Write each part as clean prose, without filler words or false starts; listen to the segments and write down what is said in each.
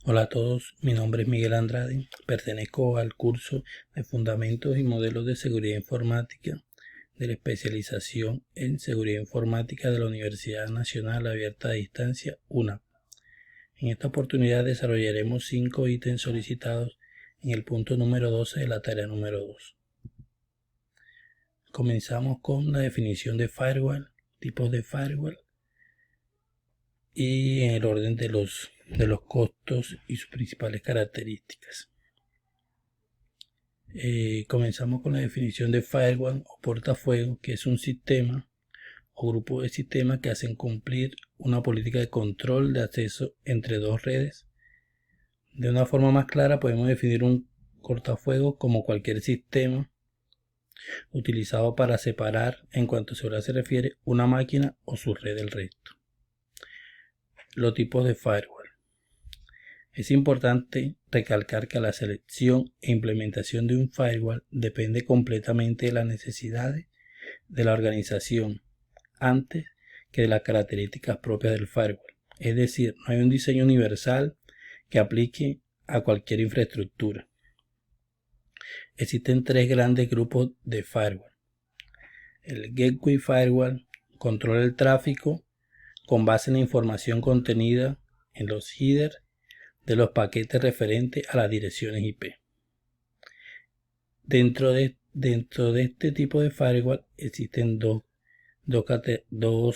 Hola a todos, mi nombre es Miguel Andrade, pertenezco al curso de Fundamentos y Modelos de Seguridad Informática de la especialización en Seguridad Informática de la Universidad Nacional Abierta a Distancia, UNAP. En esta oportunidad desarrollaremos 5 ítems solicitados en el punto número 12 de la tarea número 2. Comenzamos con la definición de firewall, tipos de firewall y en el orden de los costos y sus principales características. Comenzamos con la definición de firewall o portafuego, que es un sistema o grupo de sistemas que hacen cumplir una política de control de acceso entre dos redes. De una forma más clara podemos definir un cortafuegos como cualquier sistema utilizado para separar, en cuanto a seguridad se refiere, una máquina o su red del resto. Los tipos de firewall. Es importante recalcar que la selección e implementación de un firewall depende completamente de las necesidades de la organización antes que de las características propias del firewall. Es decir, no hay un diseño universal que aplique a cualquier infraestructura. Existen tres grandes grupos de firewall. El Gateway Firewall controla el tráfico con base en la información contenida en los headers de los paquetes referentes a las direcciones IP. Dentro de este tipo de firewall existen dos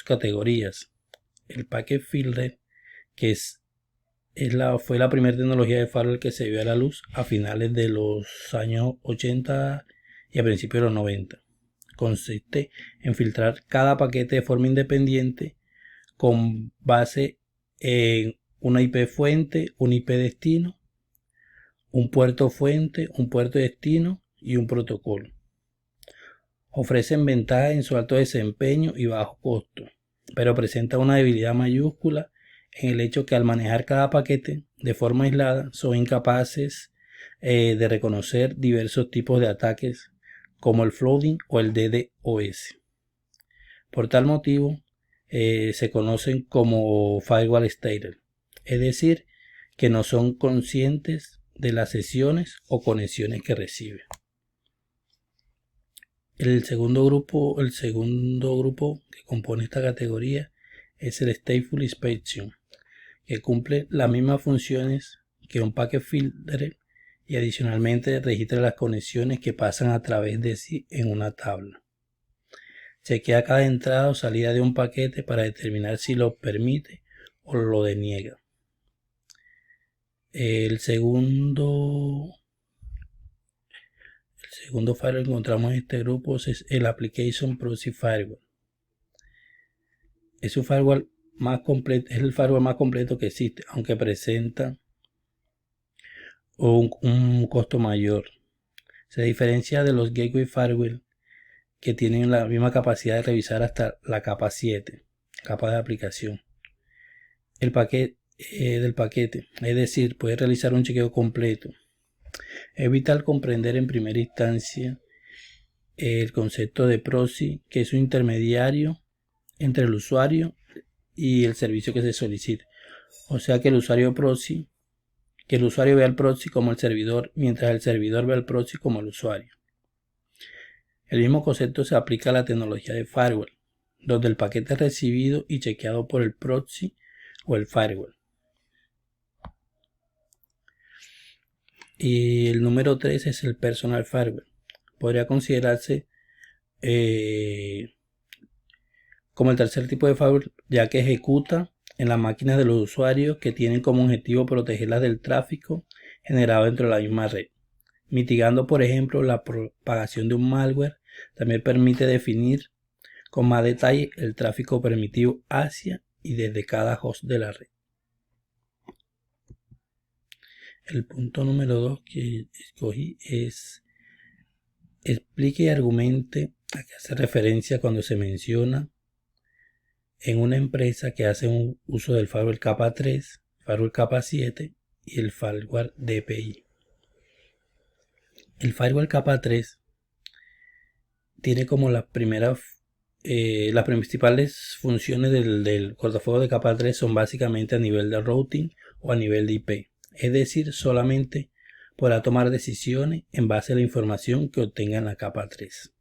categorías. El Packet Filter, que fue la primera tecnología de firewall que se vio a la luz a finales de los años 80 y a principios de los 90. Consiste en filtrar cada paquete de forma independiente con base en una IP fuente, un IP destino, un puerto fuente, un puerto destino y un protocolo. Ofrecen ventajas en su alto desempeño y bajo costo, pero presenta una debilidad mayúscula en el hecho que al manejar cada paquete de forma aislada son incapaces de reconocer diversos tipos de ataques como el flooding o el DDoS. Por tal motivo se conocen como firewall stateless, es decir, que no son conscientes de las sesiones o conexiones que reciben. El segundo grupo que compone esta categoría es el Stateful Inspection, que cumple las mismas funciones que un Packet Filter y adicionalmente registra las conexiones que pasan a través de sí en una tabla. Chequea cada entrada o salida de un paquete para determinar si lo permite o lo deniega. El segundo firewall que encontramos en este grupo es el Application Proxy Firewall. Es el firewall más completo que existe, aunque presenta un costo mayor. Se diferencia de los Gateway Firewall, que tienen la misma capacidad de revisar hasta la capa 7, capa de aplicación. El paquete del paquete, es decir, puede realizar un chequeo completo. Es vital comprender en primera instancia el concepto de proxy, que es un intermediario entre el usuario y el servicio que se solicite. O sea que el usuario ve al proxy como el servidor, mientras el servidor ve al proxy como el usuario. El mismo concepto se aplica a la tecnología de firewall, donde el paquete es recibido y chequeado por el proxy o el firewall. Y el número 3 es el Personal Firewall. Podría considerarse como el tercer tipo de firewall, ya que ejecuta en las máquinas de los usuarios que tienen como objetivo protegerlas del tráfico generado dentro de la misma red, mitigando por ejemplo la propagación de un malware. También permite definir con más detalle el tráfico permitido hacia y desde cada host de la red. El punto número 2 que escogí es: explique y argumente a qué hace referencia cuando se menciona en una empresa que hace un uso del firewall capa 3, firewall capa 7 y el firewall DPI. El firewall capa 3 tiene como las principales funciones del cortafuegos de capa 3 son básicamente a nivel de routing o a nivel de IP. es decir, solamente podrá tomar decisiones en base a la información que obtenga en la capa 3.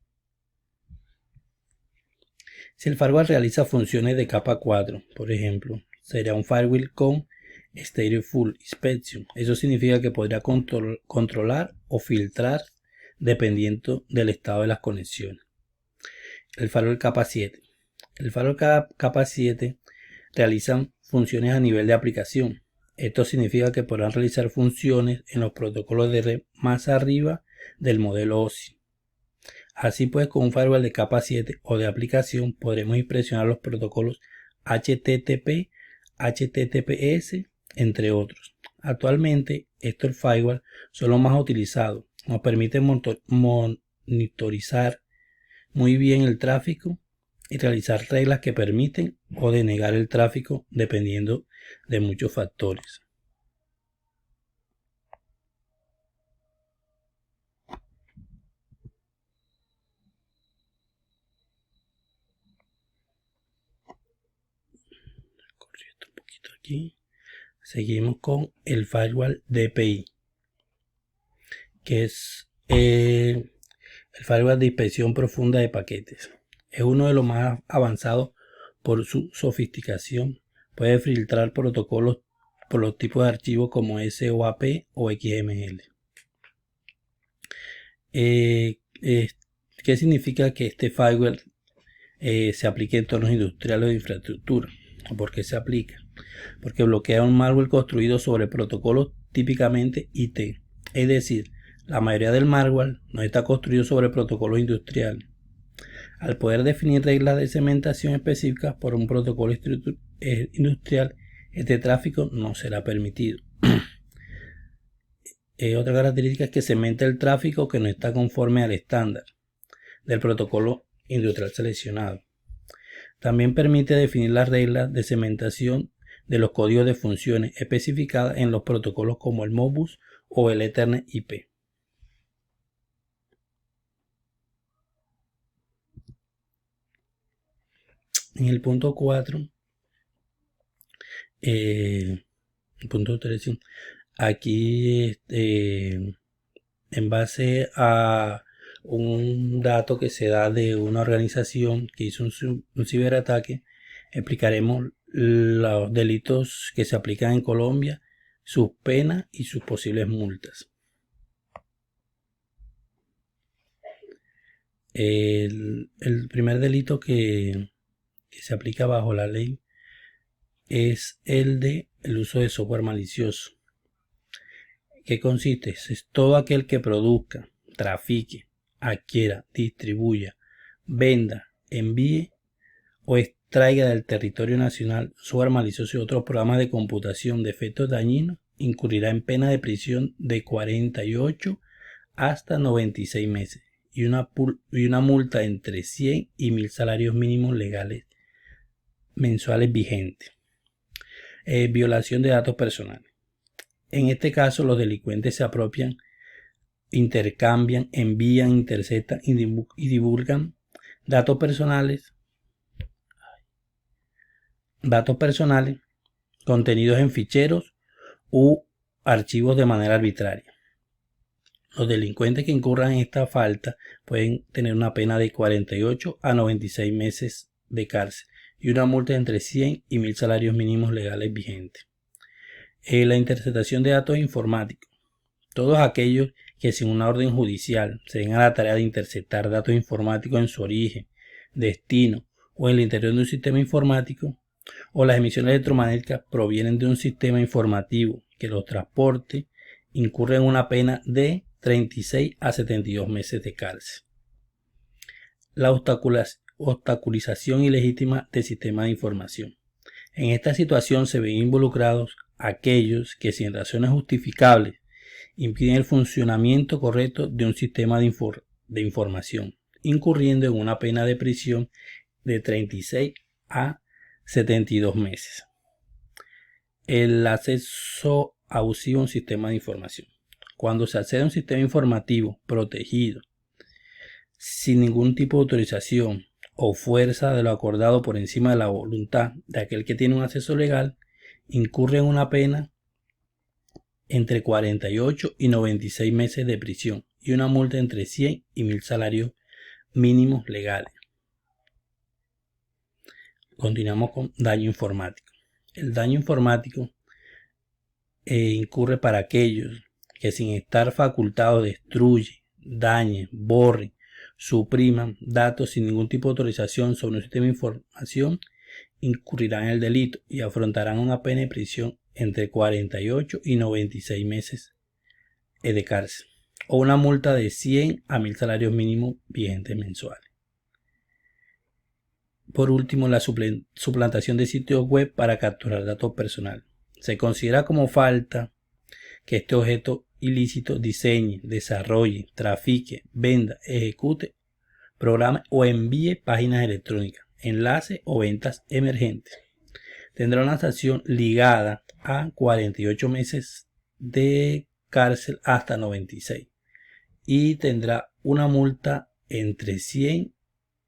Si el firewall realiza funciones de capa 4, por ejemplo, será un firewall con Stateful Inspection. Eso significa que podrá controlar o filtrar dependiendo del estado de las conexiones. El firewall capa 7. El firewall capa 7 realizan funciones a nivel de aplicación. Esto significa que podrán realizar funciones en los protocolos de red más arriba del modelo OSI. Así pues, con un firewall de capa 7 o de aplicación podremos inspeccionar los protocolos HTTP, HTTPS, entre otros. Actualmente, estos firewalls son los más utilizados. Nos permiten monitorizar muy bien el tráfico y realizar reglas que permiten o denegar el tráfico dependiendo de muchos factores. Corriendo un poquito aquí. Seguimos con el firewall DPI, que es el firewall de inspección profunda de paquetes. Es uno de los más avanzados por su sofisticación. Puede filtrar protocolos por los tipos de archivos como SOAP o XML. ¿Qué significa que este firewall se aplique en entornos industriales de infraestructura? ¿Por qué se aplica? Porque bloquea un malware construido sobre protocolos típicamente IT. Es decir, la mayoría del malware no está construido sobre protocolos industriales. Al poder definir reglas de segmentación específicas por un protocolo industrial, este tráfico no será permitido. Otra característica es que segmenta el tráfico que no está conforme al estándar del protocolo industrial seleccionado. También permite definir las reglas de segmentación de los códigos de funciones especificadas en los protocolos como el Modbus o el Ethernet IP. En el punto 4, punto 3, aquí en base a un dato que se da de una organización que hizo un ciberataque, explicaremos los delitos que se aplican en Colombia, sus penas y sus posibles multas. El primer delito que se aplica bajo la ley es el de el uso de software malicioso. ¿Qué consiste? Es todo aquel que produzca, trafique, adquiera, distribuya, venda, envíe o extraiga del territorio nacional software malicioso y otros programas de computación de efectos dañinos, incurrirá en pena de prisión de 48 hasta 96 meses y una multa entre 100 y 1000 salarios mínimos legales mensuales vigentes. Violación de datos personales. En este caso, los delincuentes se apropian, intercambian, envían, interceptan y divulgan datos personales contenidos en ficheros u archivos de manera arbitraria. Los delincuentes que incurran en esta falta pueden tener una pena de 48 a 96 meses de cárcel y una multa de entre 100 y 1000 salarios mínimos legales vigentes. La interceptación de datos informáticos. Todos aquellos que sin una orden judicial se den a la tarea de interceptar datos informáticos en su origen, destino o en el interior de un sistema informático, o las emisiones electromagnéticas provienen de un sistema informativo que los transporte, incurren en una pena de 36 a 72 meses de cárcel. La obstaculización ilegítima del sistema de información. En esta situación se ven involucrados aquellos que sin razones justificables impiden el funcionamiento correcto de un sistema de información, incurriendo en una pena de prisión de 36 a 72 meses. El acceso abusivo a un sistema de información. Cuando se accede a un sistema informativo protegido sin ningún tipo de autorización o fuerza de lo acordado por encima de la voluntad de aquel que tiene un acceso legal, incurre en una pena entre 48 y 96 meses de prisión y una multa entre 100 y 1000 salarios mínimos legales. Continuamos con daño informático. El daño informático incurre para aquellos que sin estar facultados destruyen, dañen, borren, supriman datos sin ningún tipo de autorización sobre un sistema de información, incurrirán en el delito y afrontarán una pena de prisión entre 48 y 96 meses de cárcel o una multa de 100 a 1000 salarios mínimos vigentes mensuales. Por último, la suplantación de sitios web para capturar datos personales. Se considera como falta que este objeto ilícito diseñe, desarrolle, trafique, venda, ejecute, programe o envíe páginas electrónicas, enlaces o ventas emergentes. Tendrá una sanción ligada a 48 meses de cárcel hasta 96 y tendrá una multa entre 100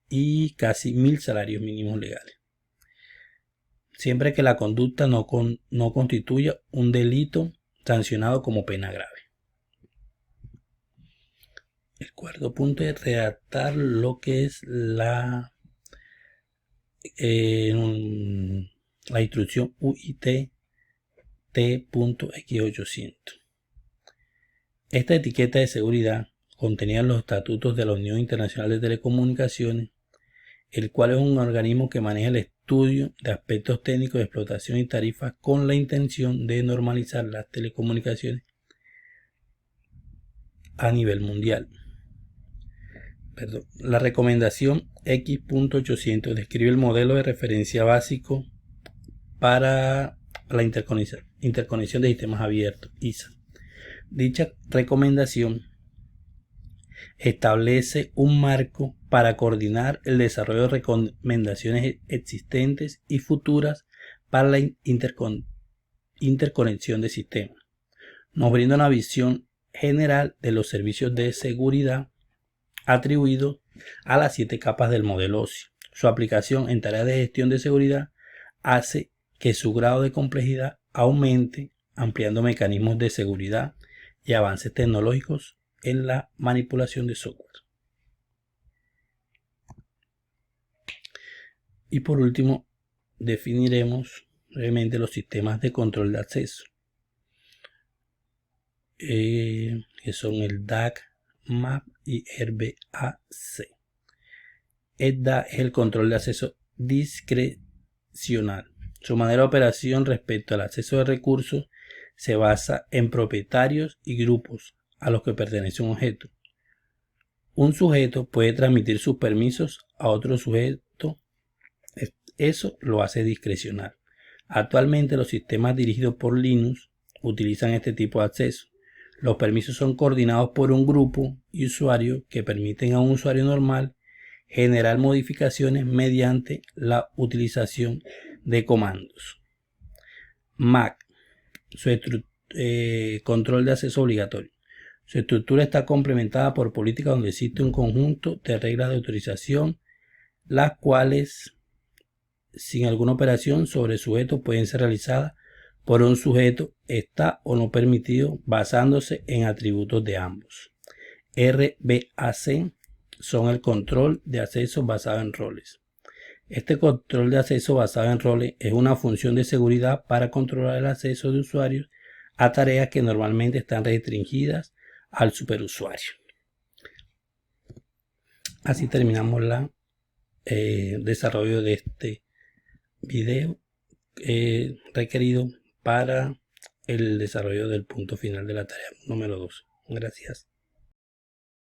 y casi 1000 salarios mínimos legales, siempre que la conducta no constituya un delito sancionado como pena grave. El cuarto punto es redactar lo que es la instrucción UIT T.X800. Esta etiqueta de seguridad contenía los estatutos de la Unión Internacional de Telecomunicaciones, el cual es un organismo que maneja el estudio de aspectos técnicos de explotación y tarifas con la intención de normalizar las telecomunicaciones a nivel mundial. La recomendación X.800 describe el modelo de referencia básico para la interconexión de sistemas abiertos, ISA. Dicha recomendación establece un marco para coordinar el desarrollo de recomendaciones existentes y futuras para la interconexión de sistemas. Nos brinda una visión general de los servicios de seguridad atribuidos a las 7 capas del modelo OSI. Su aplicación en tareas de gestión de seguridad hace que su grado de complejidad aumente, ampliando mecanismos de seguridad y avances tecnológicos en la manipulación de software. Y por último, definiremos brevemente los sistemas de control de acceso, que son el DAC, MAP y RBAC. El DAC es el control de acceso discrecional. Su manera de operación respecto al acceso de recursos se basa en propietarios y grupos a los que pertenece un objeto. Un sujeto puede transmitir sus permisos a otro sujeto. Eso lo hace discrecional. Actualmente los sistemas dirigidos por Linux utilizan este tipo de acceso. Los permisos son coordinados por un grupo y usuarios que permiten a un usuario normal generar modificaciones mediante la utilización de comandos. MAC, control de acceso obligatorio. Su estructura está complementada por políticas donde existe un conjunto de reglas de autorización, las cuales, sin alguna operación sobre sujeto, pueden ser realizadas por un sujeto, está o no permitido, basándose en atributos de ambos. RBAC son el control de acceso basado en roles. Este control de acceso basado en roles es una función de seguridad para controlar el acceso de usuarios a tareas que normalmente están restringidas al superusuario. Así terminamos el desarrollo de este video requerido para el desarrollo del punto final de la tarea número 2. Gracias.